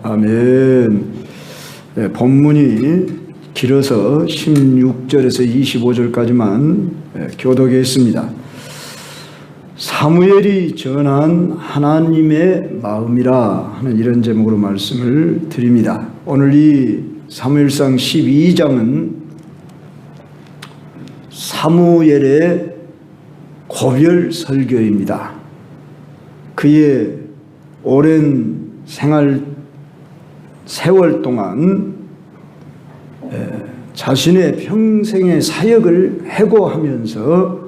아멘. 네, 본문이 길어서 16절에서 25절까지만 교독했습니다. 사무엘이 전한 하나님의 마음이라 하는 이런 제목으로 말씀을 드립니다. 오늘 이 사무엘상 12장은 사무엘의 고별 설교입니다. 그의 오랜 세월 동안 자신의 평생의 사역을 해고하면서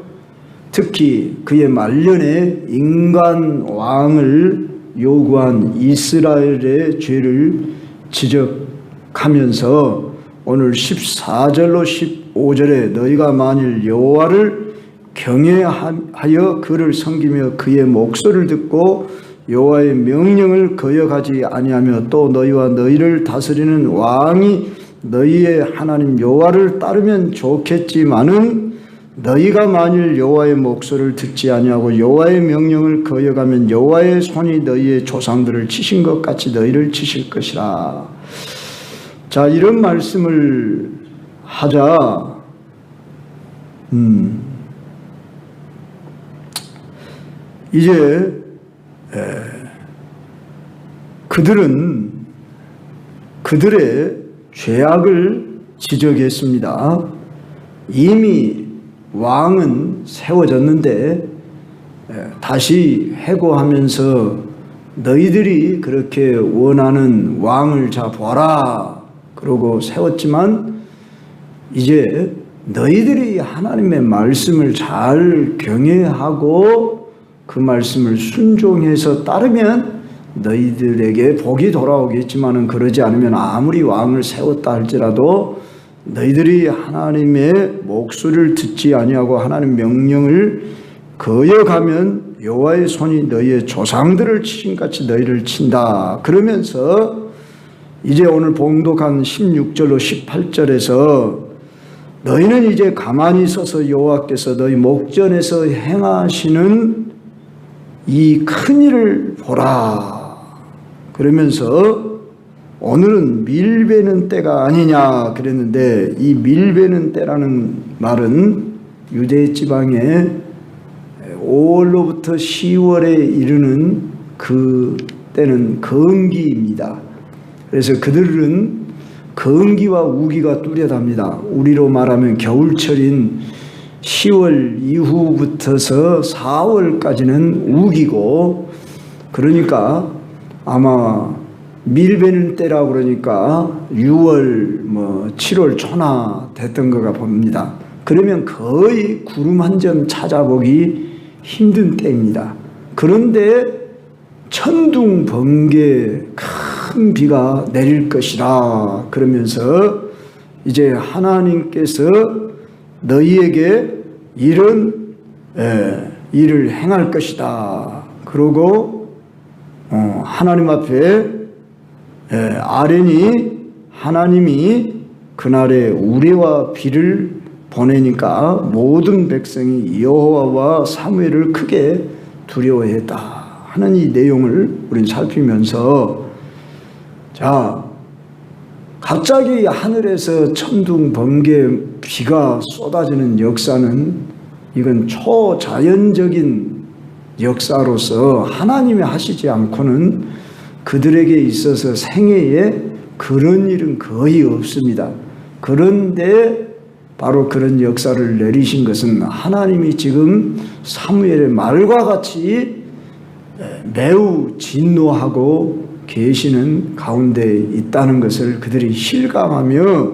특히 그의 말년에 인간 왕을 요구한 이스라엘의 죄를 지적하면서 오늘 14절로 15절에 너희가 만일 여호와를 경외하여 그를 섬기며 그의 목소리를 듣고 여호와의 명령을 거역하지 아니하며 또 너희와 너희를 다스리는 왕이 너희의 하나님 여호와를 따르면 좋겠지만은 너희가 만일 여호와의 목소리를 듣지 아니하고 여호와의 명령을 거역하면 여호와의 손이 너희의 조상들을 치신 것 같이 너희를 치실 것이라. 자, 이런 말씀을 하자 이제 그들은 그들의 죄악을 지적했습니다. 이미 왕은 세워졌는데 다시 해고하면서 너희들이 그렇게 원하는 왕을 자 보라 그러고 세웠지만 이제 너희들이 하나님의 말씀을 잘 경외하고 그 말씀을 순종해서 따르면 너희들에게 복이 돌아오겠지만은 그러지 않으면 아무리 왕을 세웠다 할지라도 너희들이 하나님의 목소리를 듣지 아니하고 하나님 명령을 거역하면 여호와의 손이 너희의 조상들을 치신같이 너희를 친다. 그러면서 이제 오늘 봉독한 16절로 18절에서 너희는 이제 가만히 서서 여호와께서 너희 목전에서 행하시는 이 큰 일을 보라. 그러면서 오늘은 밀베는 때가 아니냐 그랬는데 이 밀베는 때라는 말은 유대 지방에 5월로부터 10월에 이르는 그 때는 건기입니다. 그래서 그들은 건기와 우기가 뚜렷합니다. 우리로 말하면 겨울철인 10월 이후부터서 4월까지는 우기고, 그러니까 아마 밀베는 때라고 그러니까 6월 7월 초나 됐던 거가 봅니다. 그러면 거의 구름 한 점 찾아보기 힘든 때입니다. 그런데 천둥 번개 큰 비가 내릴 것이라 그러면서 이제 하나님께서 너희에게 이런 일을 행할 것이다. 그러고 하나님 앞에 아뢰니 하나님이 그날에 우레와 비를 보내니까 모든 백성이 여호와와 사무엘을 크게 두려워했다 하는 이 내용을 우리는 살피면서, 자, 갑자기 하늘에서 천둥 번개 비가 쏟아지는 역사는 이건 초자연적인 역사로서 하나님이 하시지 않고는 그들에게 있어서 생애에 그런 일은 거의 없습니다. 그런데 바로 그런 역사를 내리신 것은 하나님이 지금 사무엘의 말과 같이 매우 진노하고 계시는 가운데 있다는 것을 그들이 실감하며,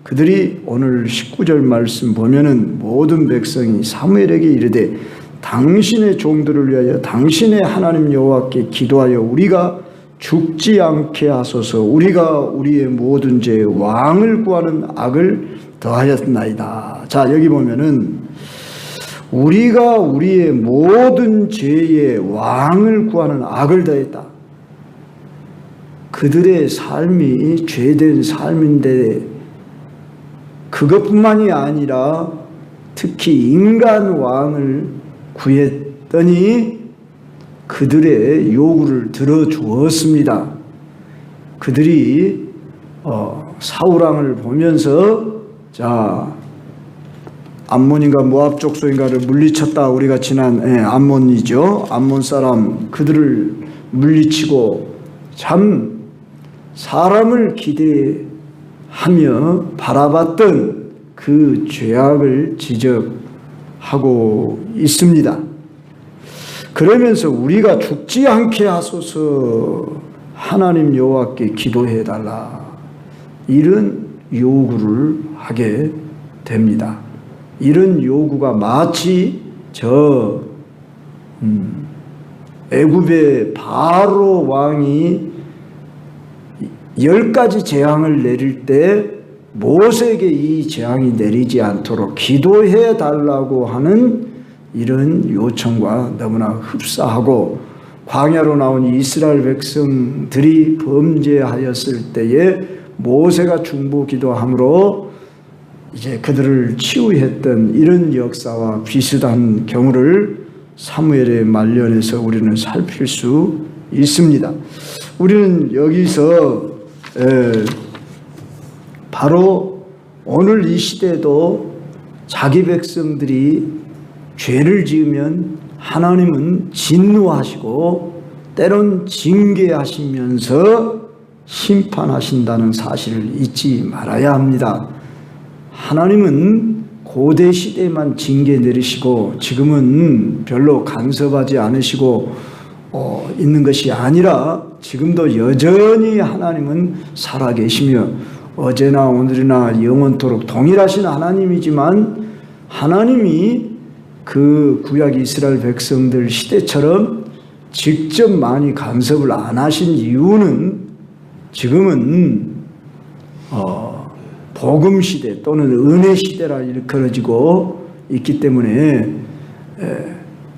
그들이 오늘 19절 말씀 보면은 모든 백성이 사무엘에게 이르되 당신의 종들을 위하여 당신의 하나님 여호와께 기도하여 우리가 죽지 않게 하소서. 우리가 우리의 모든 죄에 왕을 구하는 악을 더하였나이다. 자, 여기 보면은 우리가 우리의 모든 죄에 왕을 구하는 악을 더했다. 그들의 삶이 죄된 삶인데 그것뿐만이 아니라 특히 인간 왕을 구했더니 그들의 요구를 들어주었습니다. 그들이 사울왕을 보면서 자 암몬인가 모압 족속인가를 물리쳤다. 우리가 지난 암몬이죠. 암몬 사람 그들을 물리치고 참 사람을 기대하며 바라봤던 그 죄악을 지적하고 있습니다. 그러면서 우리가 죽지 않게 하소서 하나님 여호와께 기도해달라 이런 요구를 하게 됩니다. 이런 요구가 마치 애굽의 바로 왕이 10가지 재앙을 내릴 때 모세에게 이 재앙이 내리지 않도록 기도해 달라고 하는 이런 요청과 너무나 흡사하고, 광야로 나온 이스라엘 백성들이 범죄하였을 때에 모세가 중보 기도함으로 이제 그들을 치유했던 이런 역사와 비슷한 경우를 사무엘의 말년에서 우리는 살필 수 있습니다. 우리는 여기서 바로 오늘 이 시대에도 자기 백성들이 죄를 지으면 하나님은 진노하시고 때론 징계하시면서 심판하신다는 사실을 잊지 말아야 합니다. 하나님은 고대 시대에만 징계 내리시고 지금은 별로 간섭하지 않으시고 있는 것이 아니라 지금도 여전히 하나님은 살아계시며 어제나 오늘이나 영원토록 동일하신 하나님이지만, 하나님이 그 구약 이스라엘 백성들 시대처럼 직접 많이 간섭을 안 하신 이유는 지금은 복음 시대 또는 은혜 시대라 일컬어지고 있기 때문에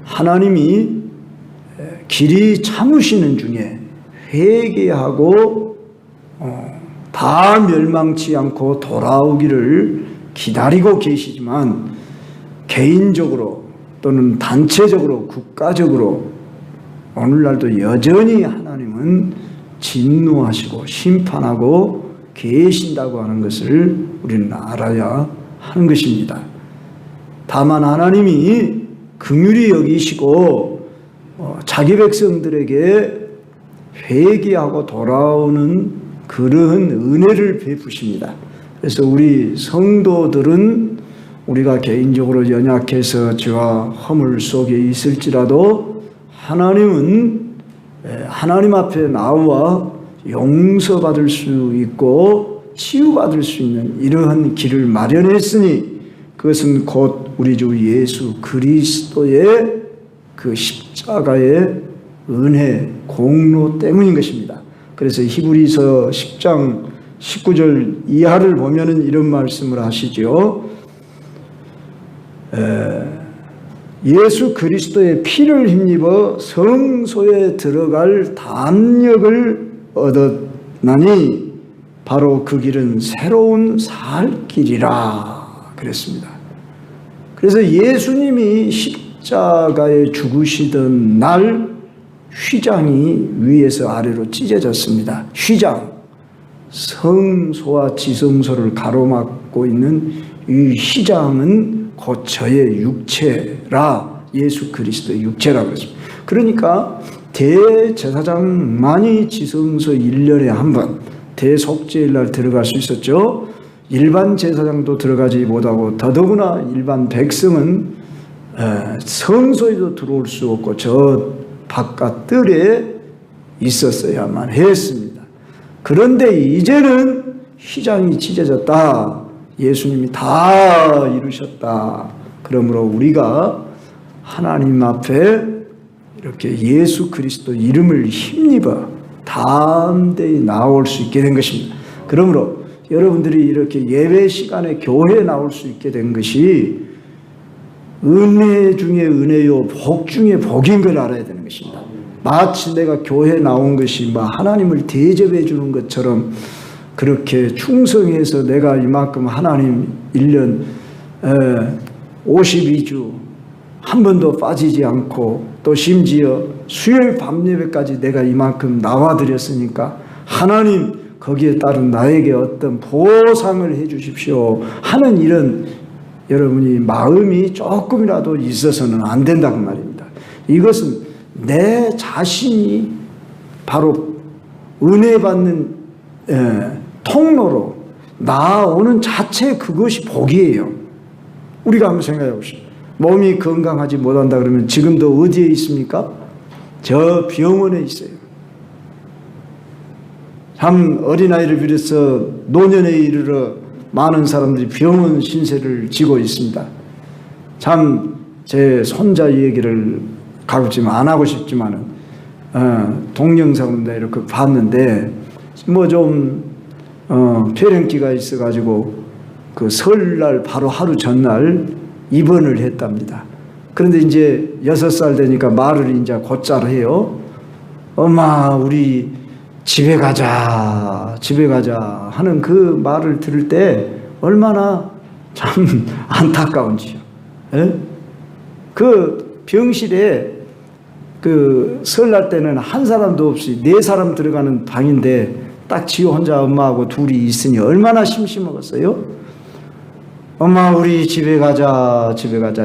하나님이 길이 참으시는 중에 회개하고 다 멸망치 않고 돌아오기를 기다리고 계시지만, 개인적으로 또는 단체적으로 국가적으로 오늘날도 여전히 하나님은 진노하시고 심판하고 계신다고 하는 것을 우리는 알아야 하는 것입니다. 다만 하나님이 긍휼히 여기시고 자기 백성들에게 회개하고 돌아오는 그러한 은혜를 베푸십니다. 그래서 우리 성도들은 우리가 개인적으로 연약해서 죄와 허물 속에 있을지라도 하나님은 하나님 앞에 나와 용서받을 수 있고 치유받을 수 있는 이러한 길을 마련했으니, 그것은 곧 우리 주 예수 그리스도의 그 십자가의 은혜 공로 때문인 것입니다. 그래서 히브리서 10장 19절 이하를 보면은 이런 말씀을 하시죠. 예수 그리스도의 피를 힘입어 성소에 들어갈 담력을 얻었나니 바로 그 길은 새로운 살 길이라 그랬습니다. 그래서 예수님이 십자가에 죽으시던 날 휘장이 위에서 아래로 찢어졌습니다. 휘장, 성소와 지성소를 가로막고 있는 이 휘장은 곧 저의 육체라, 예수 그리스도의 육체라 그랬습니다. 그러니까 대제사장만이 지성소 1년에 한 번 대속죄일날 들어갈 수 있었죠. 일반 제사장도 들어가지 못하고 더더구나 일반 백성은 성소에도 들어올 수 없고 저 바깥 뜰에 있었어야만 했습니다. 그런데 이제는 휘장이 찢어졌다. 예수님이 다 이루셨다. 그러므로 우리가 하나님 앞에 이렇게 예수 그리스도 이름을 힘입어 담대히 나올 수 있게 된 것입니다. 그러므로 여러분들이 이렇게 예배 시간에 교회에 나올 수 있게 된 것이 은혜 중에 은혜요 복 중에 복인 걸 알아야 되는 것입니다. 마치 내가 교회에 나온 것이 하나님을 대접해 주는 것처럼 그렇게 충성해서 내가 이만큼 하나님 1년 52주 한 번도 빠지지 않고 또 심지어 수요일 밤 예배까지 내가 이만큼 나와드렸으니까 하나님 거기에 따른 나에게 어떤 보상을 해 주십시오 하는 이런 여러분이 마음이 조금이라도 있어서는 안 된다고 말입니다. 이것은 내 자신이 바로 은혜 받는 통로로 나아오는 자체 그것이 복이에요. 우리가 한번 생각해 보시죠. 몸이 건강하지 못한다 그러면 지금도 어디에 있습니까? 저 병원에 있어요. 참 어린아이를 비롯해서 노년에 이르러 많은 사람들이 병원 신세를 지고 있습니다. 참 제 손자 얘기를 가급적 안 하고 싶지만은 동영상으로 이렇게 봤는데 뭐 좀 폐렴기가 있어가지고 그 설날 바로 하루 전날 입원을 했답니다. 그런데 이제 6살 되니까 말을 이제 곧잘 해요. 엄마 우리 집에 가자 하는 그 말을 들을 때 얼마나 참 안타까운지요. 예? 그 병실에 그 설날 때는 한 사람도 없이 4사람 들어가는 방인데 딱 지 혼자 엄마하고 둘이 있으니 얼마나 심심하겠어요? 엄마 우리 집에 가자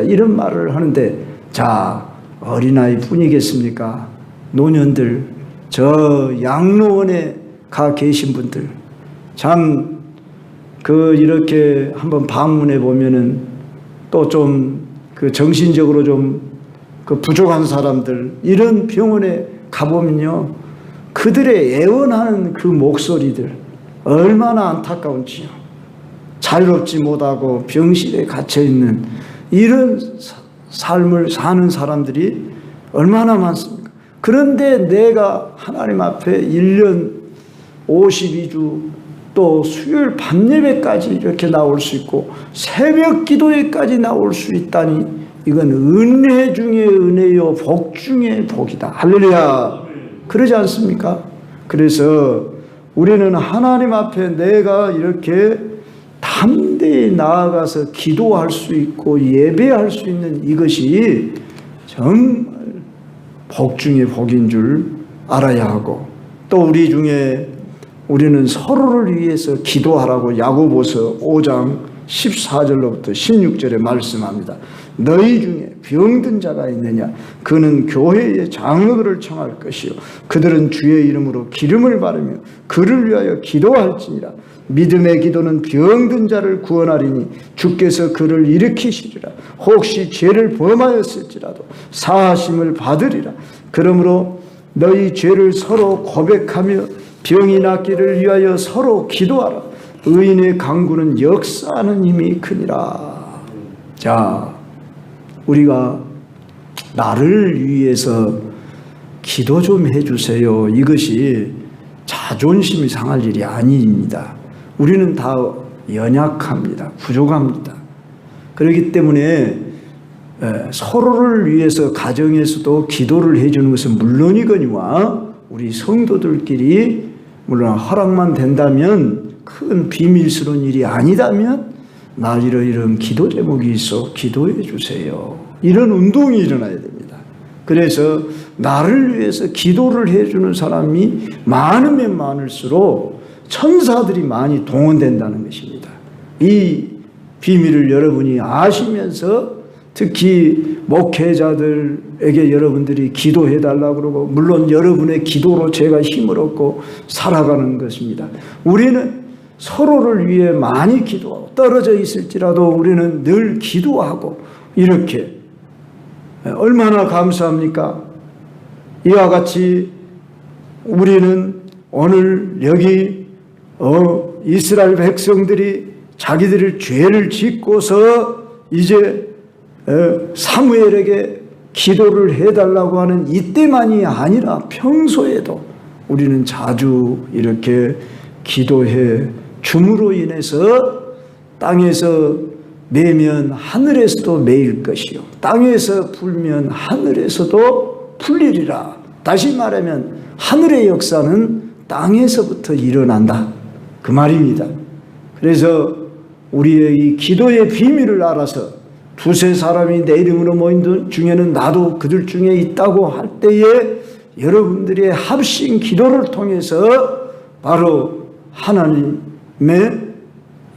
이런 말을 하는데 자 어린아이 뿐이겠습니까? 노년들 저 양로원에 가 계신 분들 참 그 이렇게 한번 방문해 보면은 또 좀 그 정신적으로 좀 그 부족한 사람들 이런 병원에 가보면요 그들의 애원하는 그 목소리들 얼마나 안타까운지요. 자유롭지 못하고 병실에 갇혀 있는 이런 삶을 사는 사람들이 얼마나 많습니까? 그런데 내가 하나님 앞에 1년 52주 또 수요일 밤 예배까지 이렇게 나올 수 있고 새벽 기도회까지 나올 수 있다니 이건 은혜 중에 은혜요 복 중에 복이다. 할렐루야. 그러지 않습니까? 그래서 우리는 하나님 앞에 내가 이렇게 담대히 나아가서 기도할 수 있고 예배할 수 있는 이것이 정말 복 중에 복인 줄 알아야 하고 또 우리 중에 우리는 서로를 위해서 기도하라고 야고보서 5장 14절로부터 16절에 말씀합니다. 너희 중에 병든 자가 있느냐? 그는 교회의 장로들을 청할 것이요 그들은 주의 이름으로 기름을 바르며 그를 위하여 기도할지니라. 믿음의 기도는 병든 자를 구원하리니 주께서 그를 일으키시리라. 혹시 죄를 범하였을지라도 사하심을 받으리라. 그러므로 너희 죄를 서로 고백하며 병이 낫기를 위하여 서로 기도하라. 의인의 강구는 역사하는 힘이 크니라. 자, 우리가 나를 위해서 기도 좀 해주세요. 이것이 자존심이 상할 일이 아닙니다. 우리는 다 연약합니다. 부족합니다. 그렇기 때문에 서로를 위해서 가정에서도 기도를 해주는 것은 물론이거니와 우리 성도들끼리 물론 허락만 된다면 큰 비밀스러운 일이 아니다면 나 이런 기도 제목이 있어 기도해 주세요. 이런 운동이 일어나야 됩니다. 그래서 나를 위해서 기도를 해주는 사람이 많으면 많을수록 천사들이 많이 동원된다는 것입니다. 이 비밀을 여러분이 아시면서 특히 목회자들에게 여러분들이 기도해 달라고 그러고 물론 여러분의 기도로 제가 힘을 얻고 살아가는 것입니다. 우리는 서로를 위해 많이 기도하고 떨어져 있을지라도 우리는 늘 기도하고 이렇게 얼마나 감사합니까? 이와 같이 우리는 오늘 여기 이스라엘 백성들이 자기들의 죄를 짓고서 이제 사무엘에게 기도를 해달라고 하는 이때만이 아니라 평소에도 우리는 자주 이렇게 기도해 줌으로 인해서 땅에서 매면 하늘에서도 매일 것이요 땅에서 불면 하늘에서도 풀리리라. 다시 말하면 하늘의 역사는 땅에서부터 일어난다 그 말입니다. 그래서 우리의 이 기도의 비밀을 알아서 두세 사람이 내 이름으로 모인 들 중에는 나도 그들 중에 있다고 할 때에 여러분들의 합심 기도를 통해서 바로 하나님의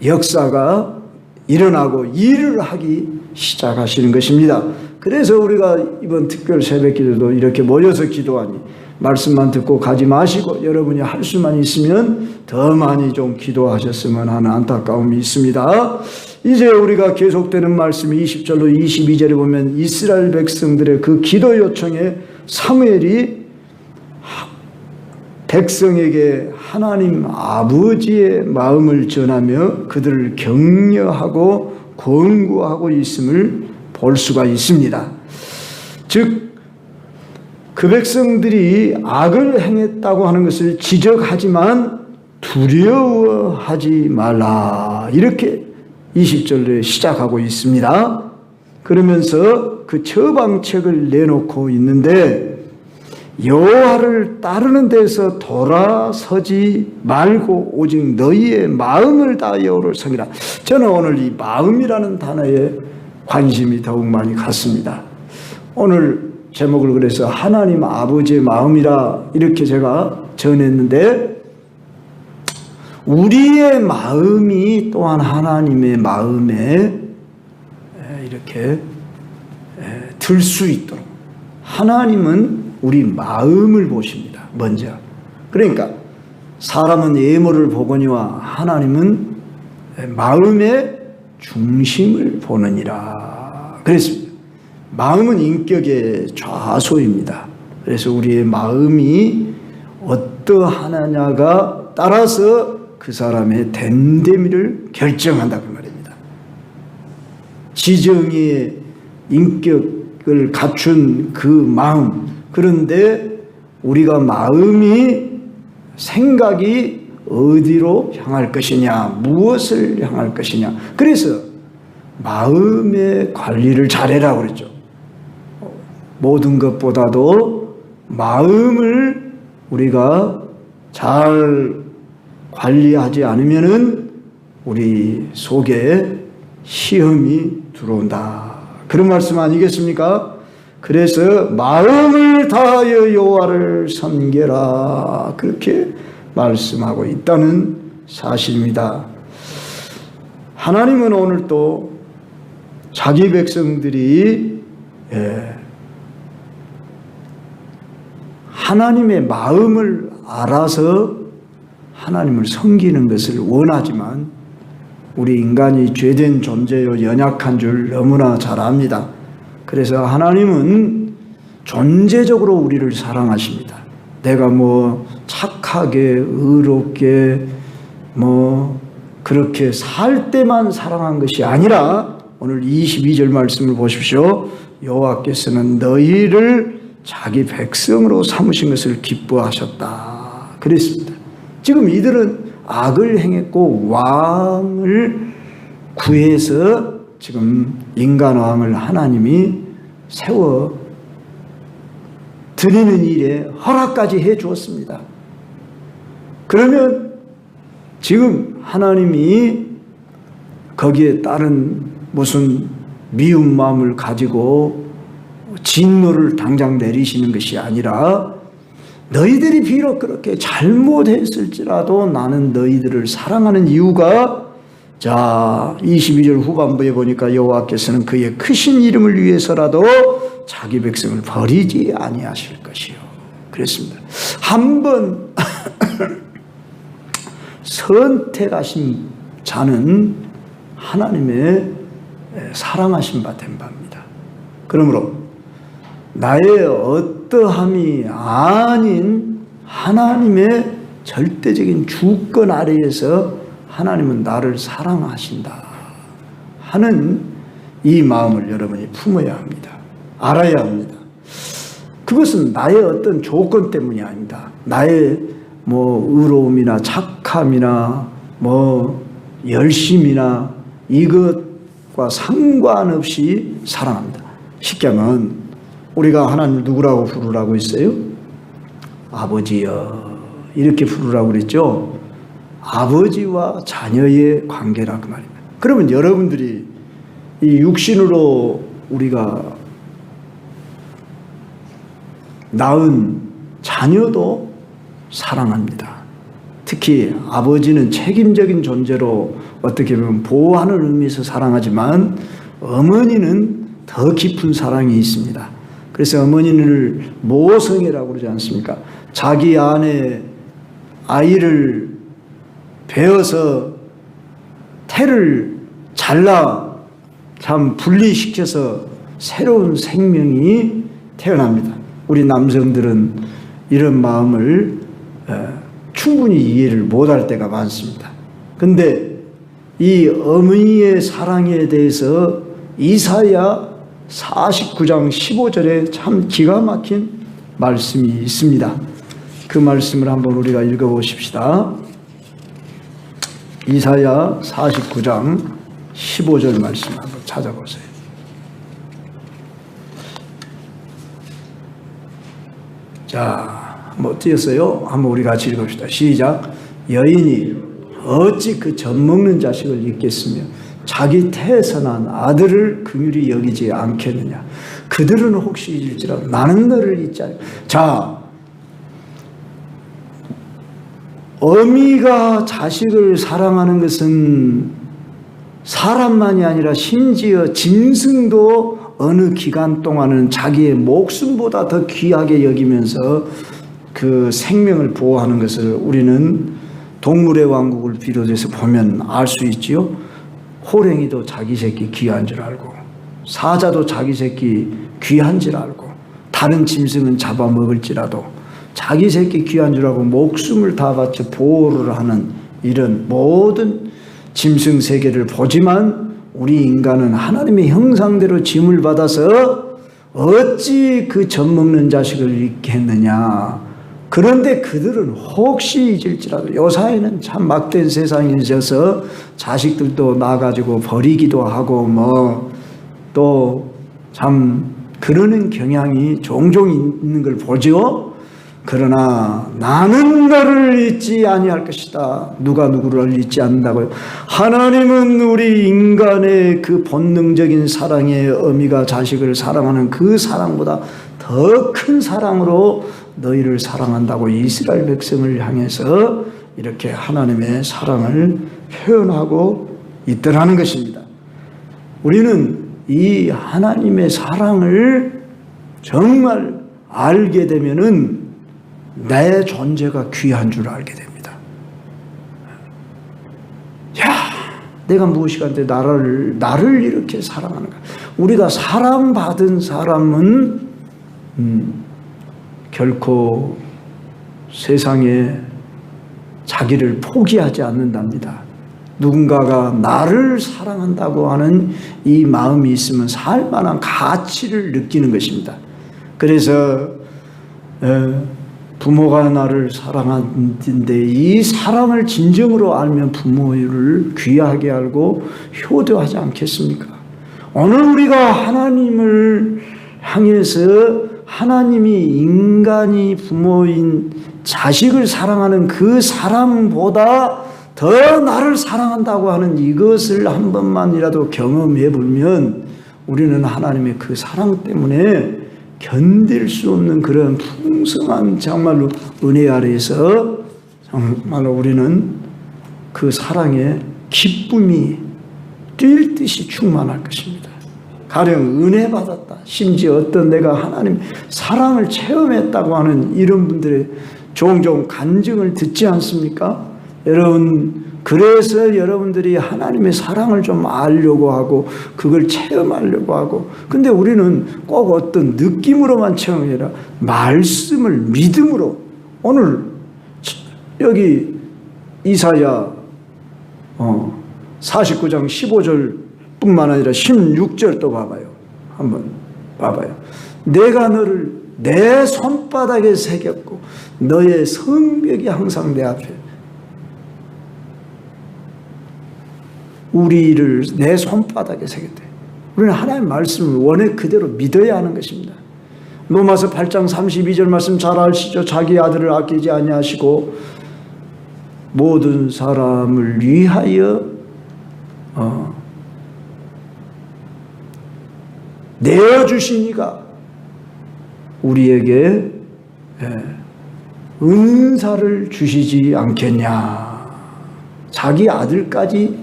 역사가 일어나고 일을 하기 시작하시는 것입니다. 그래서 우리가 이번 특별 새벽기도도 이렇게 모여서 기도하니 말씀만 듣고 가지 마시고 여러분이 할 수만 있으면 더 많이 좀 기도하셨으면 하는 안타까움이 있습니다. 이제 우리가 계속되는 말씀이 20절로 22절에 보면 이스라엘 백성들의 그 기도 요청에 사무엘이 백성에게 하나님 아버지의 마음을 전하며 그들을 격려하고 권고하고 있음을 볼 수가 있습니다. 즉, 그 백성들이 악을 행했다고 하는 것을 지적하지만 두려워하지 말라, 이렇게 20절에 시작하고 있습니다. 그러면서 그 처방책을 내놓고 있는데 여호와를 따르는 데서 돌아서지 말고 오직 너희의 마음을 다하여 여호와를 섬기라. 저는 오늘 이 마음이라는 단어에 관심이 더욱 많이 갔습니다. 오늘 제목을 그래서 하나님 아버지의 마음이라 이렇게 제가 전했는데, 우리의 마음이 또한 하나님의 마음에 이렇게 들 수 있도록 하나님은 우리 마음을 보십니다. 먼저. 그러니까 사람은 외모를 보거니와 하나님은 마음의 중심을 보느니라 그랬습니다. 마음은 인격의 좌소입니다. 그래서 우리의 마음이 어떠하느냐가 따라서 그 사람의 됨됨이를 결정한다 그 말입니다. 지정의 인격을 갖춘 그 마음, 그런데 우리가 마음이 생각이 어디로 향할 것이냐, 무엇을 향할 것이냐, 그래서 마음의 관리를 잘해라 그랬죠. 모든 것보다도 마음을 우리가 잘 관리하지 않으면은 우리 속에 시험이 들어온다, 그런 말씀 아니겠습니까? 그래서 마음을 다하여 여호와를 섬겨라, 그렇게 말씀하고 있다는 사실입니다. 하나님은 오늘 또 자기 백성들이 하나님의 마음을 알아서 하나님을 섬기는 것을 원하지만 우리 인간이 죄된 존재요 연약한 줄 너무나 잘 압니다. 그래서 하나님은 존재적으로 우리를 사랑하십니다. 내가 뭐 착하게 의롭게 뭐 그렇게 살 때만 사랑한 것이 아니라 오늘 22절 말씀을 보십시오. 여호와께서는 너희를 자기 백성으로 삼으신 것을 기뻐하셨다 그랬습니다. 지금 이들은 악을 행했고 왕을 구해서 지금 인간왕을 하나님이 세워 드리는 일에 허락까지 해 주었습니다. 그러면 지금 하나님이 거기에 따른 무슨 미운 마음을 가지고 진노를 당장 내리시는 것이 아니라 너희들이 비록 그렇게 잘못했을지라도 나는 너희들을 사랑하는 이유가, 자 22절 후반부에 보니까 여호와께서는 그의 크신 이름을 위해서라도 자기 백성을 버리지 아니하실 것이요 그랬습니다. 한번 선택하신 자는 하나님의 사랑하신 바 된 바입니다. 그러므로 나의 어떠함이 아닌 하나님의 절대적인 주권 아래에서 하나님은 나를 사랑하신다 하는 이 마음을 여러분이 품어야 합니다. 알아야 합니다. 그것은 나의 어떤 조건 때문이 아니다. 나의 뭐 의로움이나 착함이나 뭐 열심이나 이것과 상관없이 사랑합니다. 쉽게 하면 우리가 하나님을 누구라고 부르라고 했어요? 아버지여 이렇게 부르라고 그랬죠. 아버지와 자녀의 관계라 그 말입니다. 그러면 여러분들이 이 육신으로 우리가 낳은 자녀도 사랑합니다. 특히 아버지는 책임적인 존재로 어떻게 보면 보호하는 의미에서 사랑하지만 어머니는 더 깊은 사랑이 있습니다. 그래서 어머니를 모성애라고 그러지 않습니까? 자기 안에 아이를 베어서 태를 잘라 참 분리시켜서 새로운 생명이 태어납니다. 우리 남성들은 이런 마음을 충분히 이해를 못할 때가 많습니다. 근데 이 어머니의 사랑에 대해서 이사야 49장 15절에 참 기가 막힌 말씀이 있습니다. 그 말씀을 한번 우리가 읽어보십시다. 이사야 49장 15절 말씀 한번 찾아보세요. 자, 뭐 띄었어요? 한번 우리 같이 읽읍시다. 시작. 여인이 어찌 그 젖먹는 자식을 잊겠으며 자기 태에서 난 아들을 긍휼히 여기지 않겠느냐. 그들은 혹시 잊을지라도 나는 너를 잊지 않겠다. 자, 어미가 자식을 사랑하는 것은 사람만이 아니라 심지어 짐승도 어느 기간 동안은 자기의 목숨보다 더 귀하게 여기면서 그 생명을 보호하는 것을 우리는 동물의 왕국을 비롯해서 보면 알 수 있지요. 호랭이도 자기 새끼 귀한 줄 알고, 사자도 자기 새끼 귀한 줄 알고, 다른 짐승은 잡아먹을지라도 자기 새끼 귀한 줄 알고 목숨을 다 바쳐 보호를 하는 이런 모든 짐승 세계를 보지만 우리 인간은 하나님의 형상대로 짐을 받아서 어찌 그 젖먹는 자식을 잊겠느냐. 그런데 그들은 혹시 잊을지라도 요사이는 참 막된 세상에 있어서 자식들도 나가지고 버리기도 하고 뭐 또 참 그러는 경향이 종종 있는 걸 보죠. 그러나 나는 너를 잊지 아니할 것이다. 누가 누구를 잊지 않는다고요? 하나님은 우리 인간의 그 본능적인 사랑의 의미가 자식을 사랑하는 그 사랑보다 더 큰 사랑으로 너희를 사랑한다고 이스라엘 백성을 향해서 이렇게 하나님의 사랑을 표현하고 있더라는 것입니다. 우리는 이 하나님의 사랑을 정말 알게 되면은 내 존재가 귀한 줄 알게 됩니다. 야, 내가 무엇이간데 나를 이렇게 사랑하는가? 우리가 사랑받은 사람은 결코 세상에 자기를 포기하지 않는답니다. 누군가가 나를 사랑한다고 하는 이 마음이 있으면 살만한 가치를 느끼는 것입니다. 그래서 부모가 나를 사랑하는데 이 사랑을 진정으로 알면 부모를 귀하게 알고 효도하지 않겠습니까? 오늘 우리가 하나님을 향해서 하나님이 인간이 부모인 자식을 사랑하는 그 사랑보다 더 나를 사랑한다고 하는 이것을 한 번만이라도 경험해 보면 우리는 하나님의 그 사랑 때문에 견딜 수 없는 그런 풍성한 정말로 은혜 아래에서 정말로 우리는 그 사랑의 기쁨이 뛸 듯이 충만할 것입니다. 가령 은혜 받았다. 심지어 어떤 내가 하나님 사랑을 체험했다고 하는 이런 분들의 종종 간증을 듣지 않습니까? 여러분, 그래서 여러분들이 하나님의 사랑을 좀 알려고 하고 그걸 체험하려고 하고, 근데 우리는 꼭 어떤 느낌으로만 체험이 아니라 말씀을 믿음으로, 오늘 여기 이사야 49장 15절 뿐만 아니라 16절도 봐봐요. 한번 봐봐요. 내가 너를 내 손바닥에 새겼고 너의 성벽이 항상 내 앞에, 우리를 내 손바닥에 새겼대. 우리는 하나님의 말씀을 원해 그대로 믿어야 하는 것입니다. 로마서 8장 32절 말씀 잘 아시죠? 자기 아들을 아끼지 아니하시고 모든 사람을 위하여 내어주시니가 우리에게 은사를 주시지 않겠냐. 자기 아들까지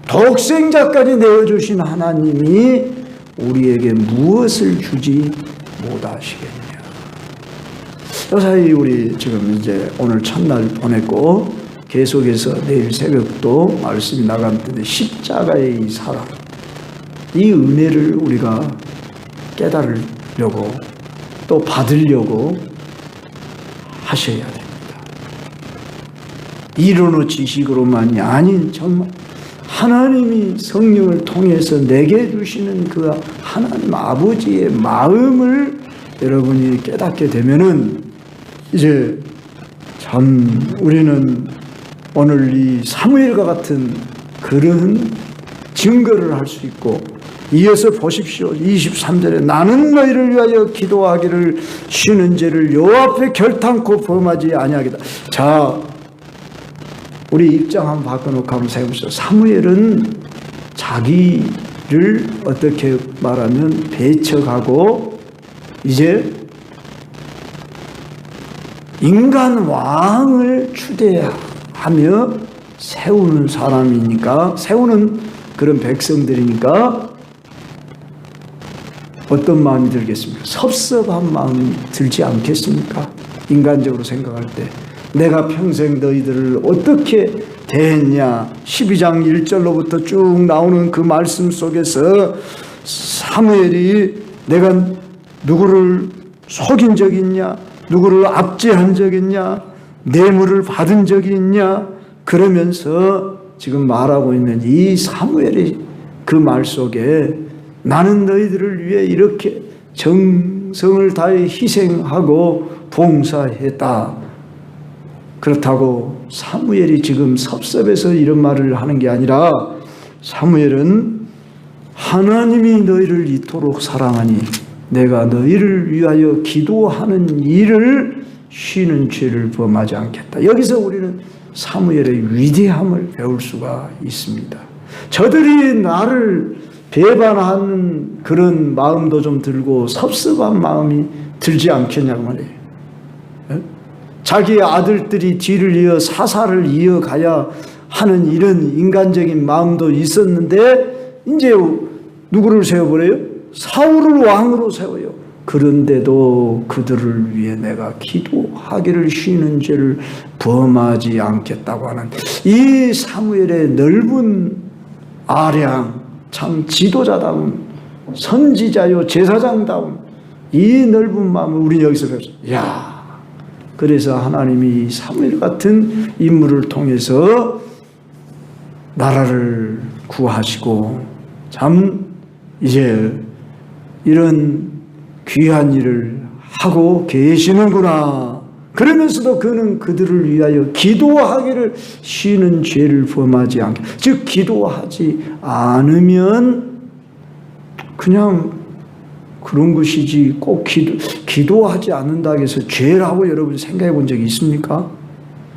독생자까지 내어주신 하나님이 우리에게 무엇을 주지 못하시겠냐. 요사이 우리 지금 이제 오늘 첫날 보냈고 계속해서 내일 새벽도 말씀이 나가는데 십자가의 이 사랑, 이 은혜를 우리가 깨달으려고 또 받으려고 하셔야 됩니다. 이론의 지식으로만이 아닌 정말 하나님이 성령을 통해서 내게 주시는 그 하나님 아버지의 마음을 여러분이 깨닫게 되면은 이제 참 우리는 오늘 이 사무엘과 같은 그런 증거를 할 수 있고, 이어서 보십시오. 23절에 나는 너희를 위하여 기도하기를 쉬는 죄를 여호와 앞에 결탄코 범하지 아니하겠다. 자, 우리 입장 한번 바꿔놓고 한번 세우시죠. 사무엘은 자기를 어떻게 말하면 배척하고 이제 인간 왕을 추대하며 세우는 사람이니까, 세우는 그런 백성들이니까 어떤 마음이 들겠습니까? 섭섭한 마음이 들지 않겠습니까? 인간적으로 생각할 때 내가 평생 너희들을 어떻게 대했냐. 12장 1절로부터 쭉 나오는 그 말씀 속에서 사무엘이 내가 누구를 속인 적이 있냐, 누구를 압제한 적이 있냐, 뇌물을 받은 적이 있냐, 그러면서 지금 말하고 있는 이 사무엘의 그 말 속에 나는 너희들을 위해 이렇게 정성을 다해 희생하고 봉사했다. 그렇다고 사무엘이 지금 섭섭해서 이런 말을 하는 게 아니라, 사무엘은 하나님이 너희를 이토록 사랑하니 내가 너희를 위하여 기도하는 일을 쉬는 죄를 범하지 않겠다. 여기서 우리는 사무엘의 위대함을 배울 수가 있습니다. 저들이 나를 배반하는 그런 마음도 좀 들고 섭섭한 마음이 들지 않겠냐고 말이에요. 자기의 아들들이 뒤를 이어 사사를 이어가야 하는 이런 인간적인 마음도 있었는데 이제 누구를 세워버려요? 사울을 왕으로 세워요. 그런데도 그들을 위해 내가 기도하기를 쉬는 죄를 범하지 않겠다고 하는 이 사무엘의 넓은 아량, 참 지도자다운 선지자요 제사장다운 이 넓은 마음을 우리 여기서 배웠어요. 야, 그래서 하나님이 사무엘 같은 인물을 통해서 나라를 구하시고 참 이제 이런 귀한 일을 하고 계시는구나. 그러면서도 그는 그들을 위하여 기도하기를 쉬는 죄를 범하지 않게, 즉 기도하지 않으면 그냥 그런 것이지 꼭 기도하지 않는다고 해서 죄라고 여러분 생각해 본 적이 있습니까?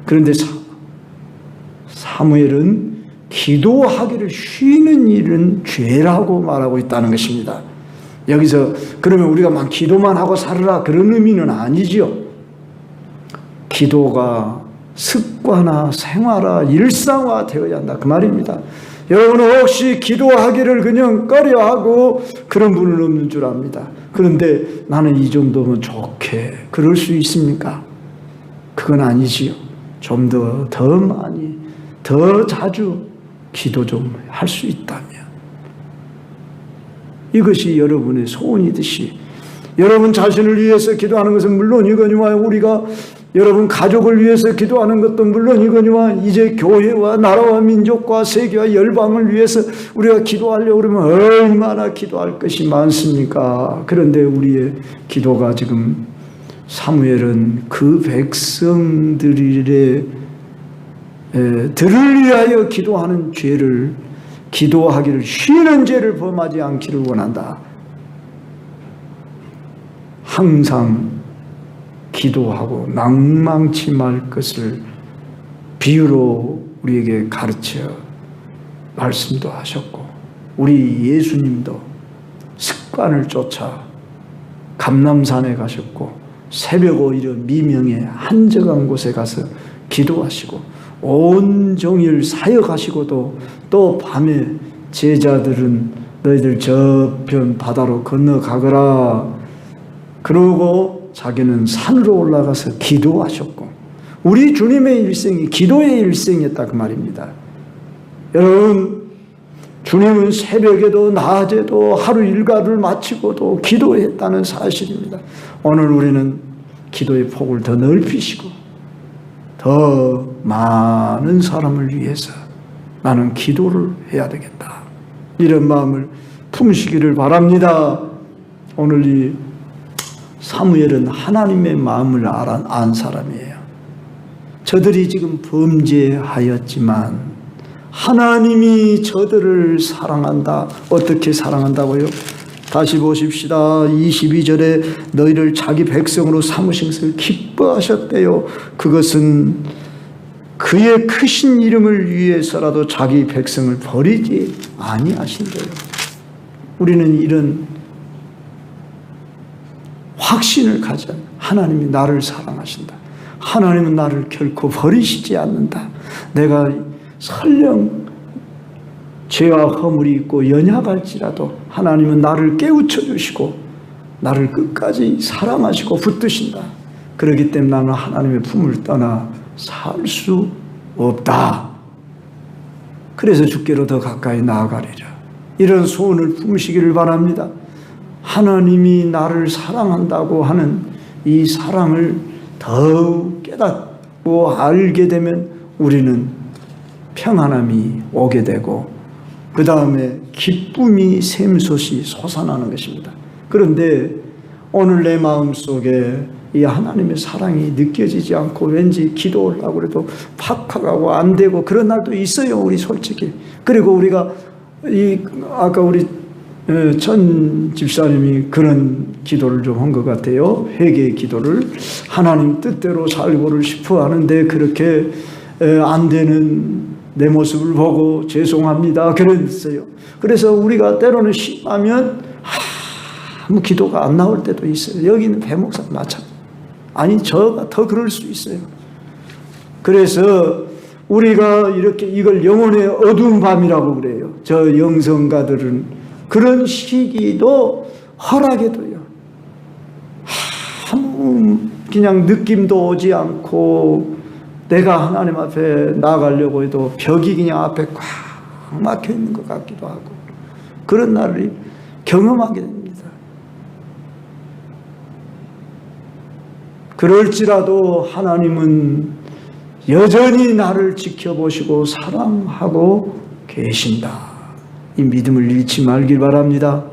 그런데 사무엘은 기도하기를 쉬는 일은 죄라고 말하고 있다는 것입니다. 여기서 그러면 우리가 막 기도만 하고 살아라 그런 의미는 아니죠. 기도가 습관화, 생활화, 일상화 되어야 한다 그 말입니다. 여러분은 혹시 기도하기를 그냥 꺼려하고 그런 분은 없는 줄 압니다. 그런데 나는 이 정도면 좋게 그럴 수 있습니까? 그건 아니지요. 좀 더 많이, 더 자주 기도 좀 할 수 있다면 이것이 여러분의 소원이듯이 여러분 자신을 위해서 기도하는 것은 물론이거니와 우리가 여러분 가족을 위해서 기도하는 것도 물론이거니와 이제 교회와 나라와 민족과 세계와 열방을 위해서 우리가 기도하려고 그러면 얼마나 기도할 것이 많습니까? 그런데 우리의 기도가 지금 사무엘은 그 백성들의 들을 위하여 기도하는 죄를, 기도하기를 쉬는 죄를 범하지 않기를 원한다. 항상 기도하고 낭망치 말 것을 비유로 우리에게 가르쳐 말씀도 하셨고, 우리 예수님도 습관을 쫓아 감람산에 가셨고 새벽 오히려 미명에 한적한 곳에 가서 기도하시고 온종일 사역하시고도 또 밤에 제자들은 너희들 저편 바다로 건너가거라 그러고 자기는 산으로 올라가서 기도하셨고 우리 주님의 일생이 기도의 일생이었다 그 말입니다. 여러분 주님은 새벽에도 낮에도 하루 일과를 마치고도 기도했다는 사실입니다. 오늘 우리는 기도의 폭을 더 넓히시고 더 많은 사람을 위해서 나는 기도를 해야 되겠다 이런 마음을 품으시기를 바랍니다. 오늘 이 사무엘은 하나님의 마음을 안 사람이에요. 저들이 지금 범죄하였지만 하나님이 저들을 사랑한다. 어떻게 사랑한다고요? 다시 보십시다. 22절에 너희를 자기 백성으로 삼으신 것을 기뻐하셨대요. 그것은 그의 크신 이름을 위해서라도 자기 백성을 버리지 아니하신대요. 우리는 이런 확신을 가져. 하나님이 나를 사랑하신다. 하나님은 나를 결코 버리시지 않는다. 내가 설령 죄와 허물이 있고 연약할지라도 하나님은 나를 깨우쳐 주시고 나를 끝까지 사랑하시고 붙드신다. 그렇기 때문에 나는 하나님의 품을 떠나 살 수 없다. 그래서 주께로 더 가까이 나아가리라. 이런 소원을 품으시기를 바랍니다. 하나님이 나를 사랑한다고 하는 이 사랑을 더욱 깨닫고 알게 되면 우리는 평안함이 오게 되고 그 다음에 기쁨이 샘솟이 솟아나는 것입니다. 그런데 오늘 내 마음속에 이 하나님의 사랑이 느껴지지 않고 왠지 기도를 하고 그래도 팍팍하고 안 되고 그런 날도 있어요. 우리 솔직히. 그리고 우리가 아까 우리 전 집사님이 그런 기도를 좀 한 것 같아요. 회개의 기도를 하나님 뜻대로 살고를 싶어 하는데 그렇게 안 되는 내 모습을 보고 죄송합니다 그랬어요. 그래서 우리가 때로는 심하면 아무 기도가 안 나올 때도 있어요. 여기는 배목사 마찬가지. 아니 저가 더 그럴 수 있어요. 그래서 우리가 이렇게 이걸 영혼의 어두운 밤이라고 그래요. 저 영성가들은 그런 시기도 허락해도요. 아무 그냥 느낌도 오지 않고 내가 하나님 앞에 나아가려고 해도 벽이 그냥 앞에 꽉 막혀 있는 것 같기도 하고 그런 날을 경험하게 됩니다. 그럴지라도 하나님은 여전히 나를 지켜보시고 사랑하고 계신다. 이 믿음을 잃지 말길 바랍니다.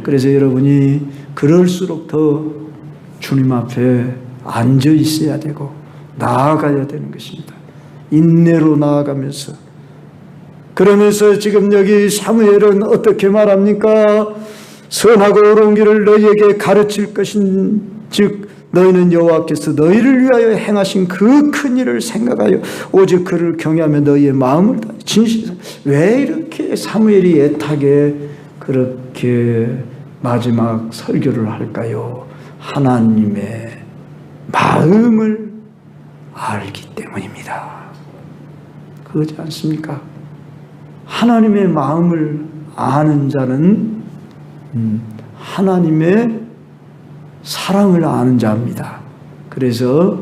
그래서 여러분이 그럴수록 더 주님 앞에 앉아 있어야 되고 나아가야 되는 것입니다. 인내로 나아가면서 그러면서 지금 여기 사무엘은 어떻게 말합니까? 선하고 옳은 길을 너희에게 가르칠 것인 즉 너희는 여호와께서 너희를 위하여 행하신 그 큰 일을 생각하여 오직 그를 경외하며 너희의 마음을 다해 진실해서 왜 이렇게 사무엘이 애타게 그렇게 마지막 설교를 할까요? 하나님의 마음을 알기 때문입니다. 그렇지 않습니까? 하나님의 마음을 아는 자는 하나님의 사랑을 아는 자입니다. 그래서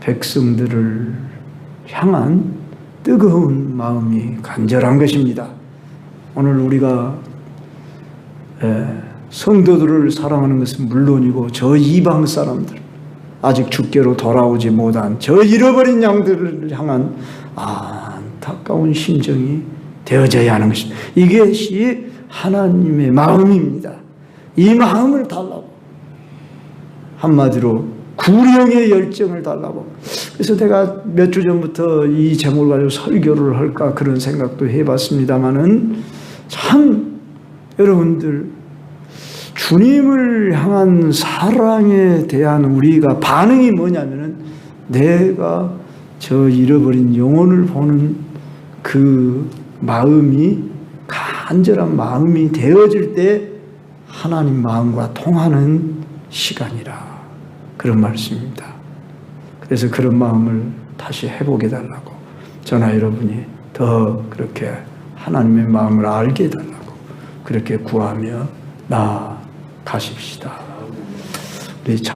백성들을 향한 뜨거운 마음이 간절한 것입니다. 오늘 우리가 성도들을 사랑하는 것은 물론이고 저 이방 사람들 아직 주께로 돌아오지 못한 저 잃어버린 양들을 향한 안타까운 심정이 되어져야 하는 것입니다. 이것이 하나님의 마음입니다. 이 마음을 달라고 한마디로 구령의 열정을 달라고. 그래서 내가 몇 주 전부터 이 제목을 가지고 설교를 할까 그런 생각도 해봤습니다마는 참 여러분들 주님을 향한 사랑에 대한 우리가 반응이 뭐냐면은 내가 저 잃어버린 영혼을 보는 그 마음이 간절한 마음이 되어질 때 하나님 마음과 통하는 시간이라 그런 말씀입니다. 그래서 그런 마음을 다시 회복해 달라고 저나 여러분이 더 그렇게 하나님의 마음을 알게 해달라고 그렇게 구하며 나아가십시다. 우리